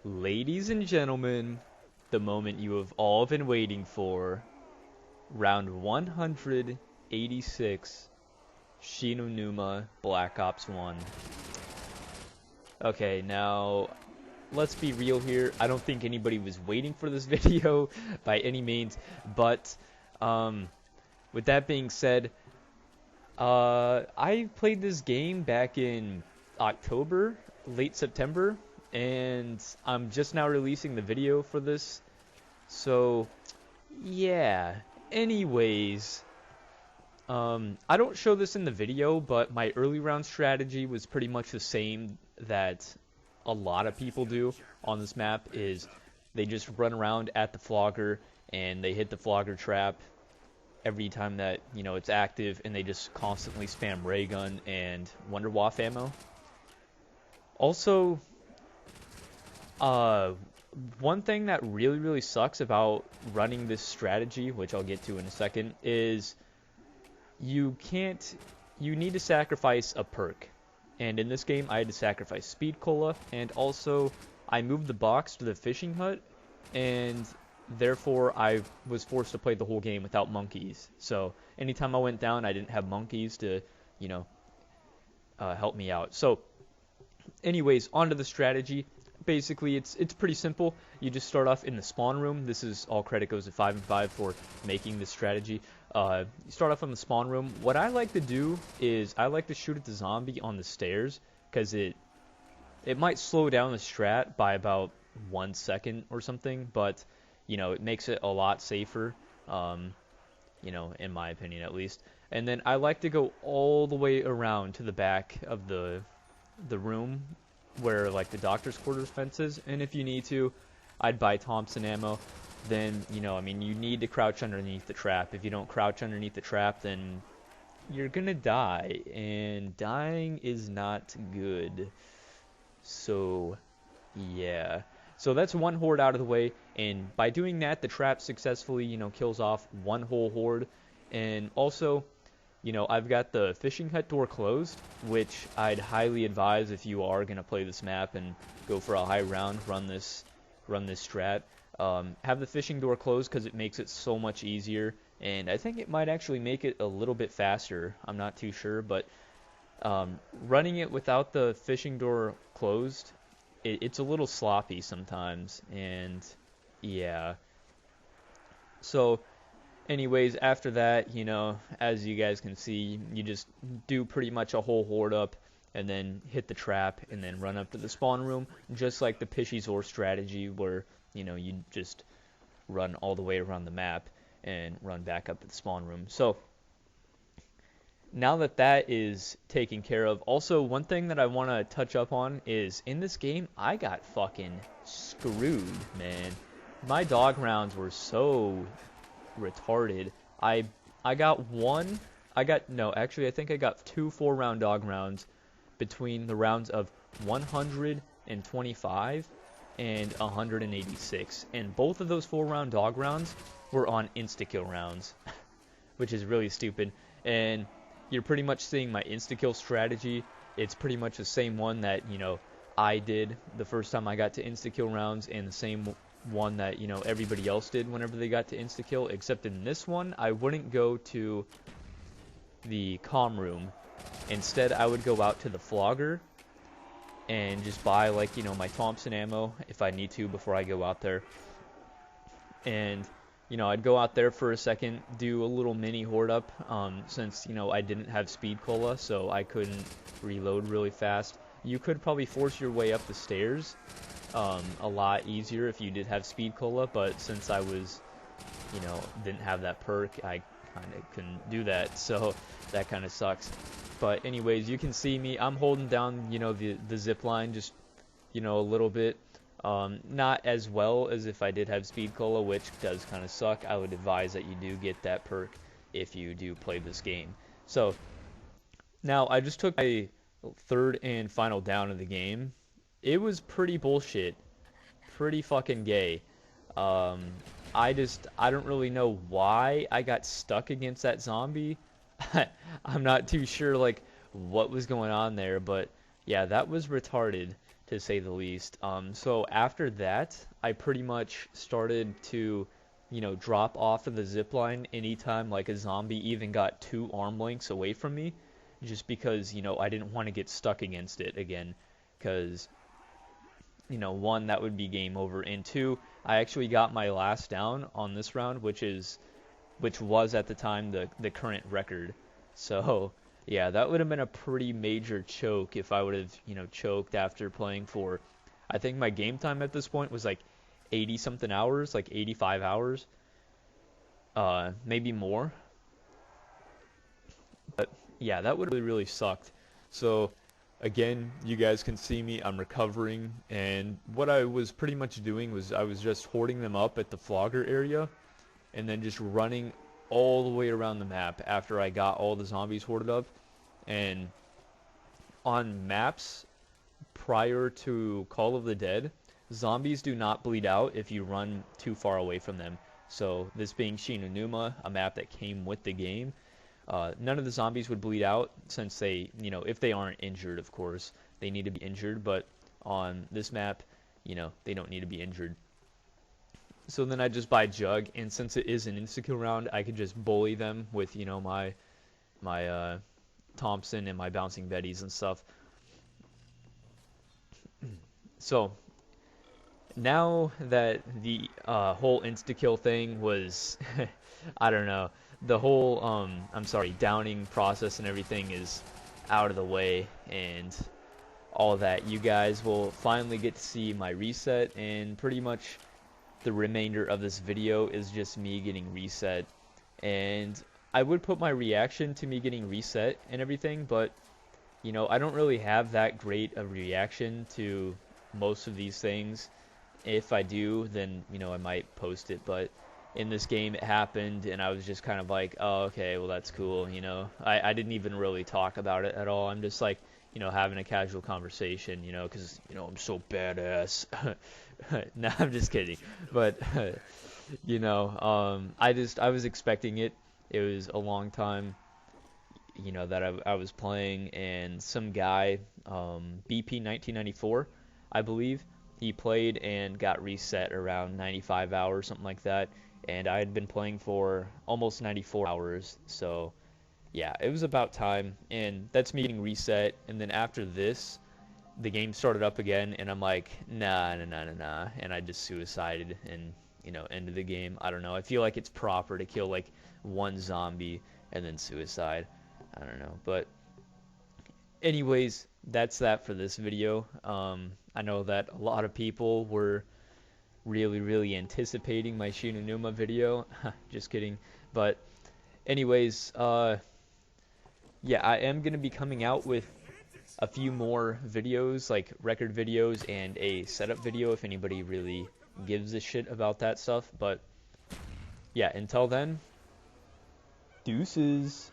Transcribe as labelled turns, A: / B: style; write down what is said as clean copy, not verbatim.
A: Ladies and gentlemen, the moment you have all been waiting for. Round 186, Shi No Numa, Black Ops 1. Okay, now, let's be real here. I don't think anybody was waiting for this video by any means, but, with that being said, I played this game back in October, late September, and I'm just now releasing the video for this. So, yeah. Anyways, I don't show this in the video, but my early round strategy was pretty much the same that a lot of people do on this map. Is they just run around at the flogger and they hit the flogger trap every time that, you know, it's active, and they just constantly spam ray gun and Wonder Waff ammo. Also, one thing that really sucks about running this strategy, which I'll get to in a second, is you need to sacrifice a perk. And in this game, I had to sacrifice Speed Cola, and also I moved the box to the fishing hut, and therefore I was forced to play the whole game without monkeys. So anytime I went down, I didn't have monkeys to, you know, help me out. So anyways, onto the strategy. Basically, it's pretty simple. You just start off in the spawn room. This is all credit goes to 5 and 5 for making this strategy. You start off in the spawn room. What I like to do is I like to shoot at the zombie on the stairs, because it might slow down the strat by about 1 second or something, but you know, it makes it a lot safer, you know, in my opinion at least. And then I like to go all the way around to the back of the room where like the doctor's quarters fence is, and if you need to, I'd buy Thompson ammo. Then, you know, I mean, you need to crouch underneath the trap. If you don't crouch underneath the trap, then you're gonna die, and dying is not good. So yeah, so that's one horde out of the way, and by doing that, the trap successfully, you know, kills off one whole horde. And also, you know, I've got the fishing hut door closed, which I'd highly advise if you are going to play this map and go for a high round, run this strat. Have the fishing door closed because it makes it so much easier, and I think it might actually make it a little bit faster. I'm not too sure, but running it without the fishing door closed, it's a little sloppy sometimes, and yeah. So anyways, after that, you know, as you guys can see, you just do pretty much a whole horde up, and then hit the trap, and then run up to the spawn room, just like the Pishizor strategy, where, you know, you just run all the way around the map, and run back up to the spawn room. So, now that that is taken care of, also, one thing that I want to touch up on is, in this game, I got fucking screwed, man. My dog rounds were so retarded. I got I think I got 2 4-round dog rounds between the rounds of 125 and 186, and both of those 4-round dog rounds were on insta-kill rounds, which is really stupid. And you're pretty much seeing my insta-kill strategy. It's pretty much the same one that, you know, I did the first time I got to insta-kill rounds, and the same one that, you know, everybody else did whenever they got to insta-kill, except in this one, I wouldn't go to the comm room. Instead, I would go out to the flogger and just buy, like, you know, my Thompson ammo if I need to before I go out there. And, you know, I'd go out there for a second, do a little mini horde up, since, you know, I didn't have speed cola, so I couldn't reload really fast. You could probably force your way up the stairs a lot easier if you did have speed cola, but since I was, you know, didn't have that perk, I kind of couldn't do that, so that kind of sucks. But anyways, you can see me, I'm holding down, you know, the zip line just, you know, a little bit, not as well as if I did have speed cola, which does kind of suck. I would advise that you do get that perk if you do play this game. So now I just took my third and final down of the game. It was pretty bullshit, pretty fucking gay. I don't really know why I got stuck against that zombie. I'm not too sure, like, what was going on there, but yeah, that was retarded. to say the least. So after that, I pretty much started to, drop off of the zip line anytime like a zombie even got 2 arm lengths away from me, just because, I didn't want to get stuck against it again, because, one, that would be game over, and two, I actually got my last down on this round, which was at the time the current record. So yeah, that would have been a pretty major choke if I would have, choked after playing for, I think my game time at this point was like 80 something hours, like 85 hours, maybe more. But yeah, that would have really, really sucked. So again, you guys can see me, I'm recovering, and what I was pretty much doing was I was just hoarding them up at the flogger area, and then just running all the way around the map after I got all the zombies hoarded up. And on maps prior to Call of the Dead, zombies do not bleed out if you run too far away from them. So this being Shi No Numa, a map that came with the game, none of the zombies would bleed out since they, if they aren't injured, of course, they need to be injured, but on this map, they don't need to be injured. So then I just buy Jug, and since it is an insta-kill round, I could just bully them with, my Thompson and my bouncing Bettys and stuff. So now that the whole insta-kill thing was, I don't know, the whole, downing process and everything is out of the way, and all that, you guys will finally get to see my reset, and pretty much the remainder of this video is just me getting reset. And I would put my reaction to me getting reset and everything, but I don't really have that great a reaction to most of these things. If I do, then I might post it, but in this game it happened, and I was just kind of like, oh, okay, well, that's cool. I didn't even really talk about it at all. I'm just like, having a casual conversation, because I'm so badass. No, I'm just kidding. But I was expecting it. It was a long time, that I was playing, and some guy, BP 1994, I believe, he played and got reset around 95 hours, something like that, and I had been playing for almost 94 hours, so yeah, it was about time, and that's me getting reset. And then after this, the game started up again, and I'm like, nah, and I just suicided and ended the game. I don't know, I feel like it's proper to kill like one zombie and then suicide. I don't know, but anyways, that's that for this video. I know that a lot of people were really, really anticipating my Shi No Numa video. Just kidding. But anyways, yeah, I am going to be coming out with a few more videos, like record videos and a setup video, if anybody really gives a shit about that stuff. But yeah, until then, deuces.